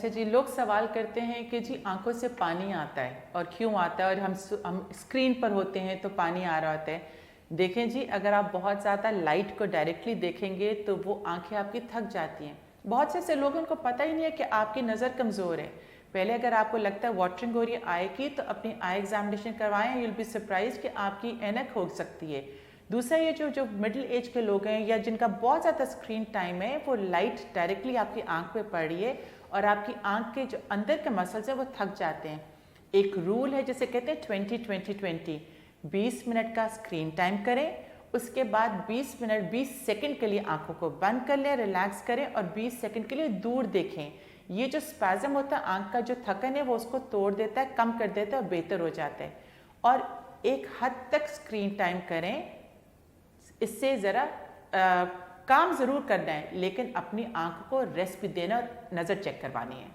अच्छा जी, लोग सवाल करते हैं कि जी आंखों से पानी आता है और क्यों आता है, और हम स्क्रीन पर होते हैं तो पानी आ रहा होता है। देखें जी, अगर आप बहुत ज़्यादा लाइट को डायरेक्टली देखेंगे तो वो आंखें आपकी थक जाती हैं। बहुत से ऐसे लोग हैं, उनको पता ही नहीं है कि आपकी नज़र कमज़ोर है। पहले अगर आपको लगता है वाटरिंग हो रही है आई की, तो अपनी आई एग्जामिनेशन करवाएं। यू विल बी सरप्राइज कि आपकी ऐनक हो सकती है। दूसरा, ये जो जो मिडिल एज के लोग हैं या जिनका बहुत ज़्यादा स्क्रीन टाइम है, वो लाइट डायरेक्टली आपकी आंख पे पड़ रही है और आपकी आंख के जो अंदर के मसल्स हैं वो थक जाते हैं। एक रूल है जिसे कहते हैं 20-20-20। 20 मिनट का स्क्रीन टाइम करें, उसके बाद 20 मिनट 20 सेकंड के लिए आंखों को बंद कर लें, रिलैक्स करें और 20 सेकंड के लिए दूर देखें। ये जो स्पैज़म होता है, आंख का जो थकन है वो उसको तोड़ देता है, कम कर देता है और बेहतर हो जाता है। और एक हद तक स्क्रीन टाइम करें, इससे ज़रा काम ज़रूर करना है, लेकिन अपनी आंख को रेस्ट भी देना और नज़र चेक करवानी है।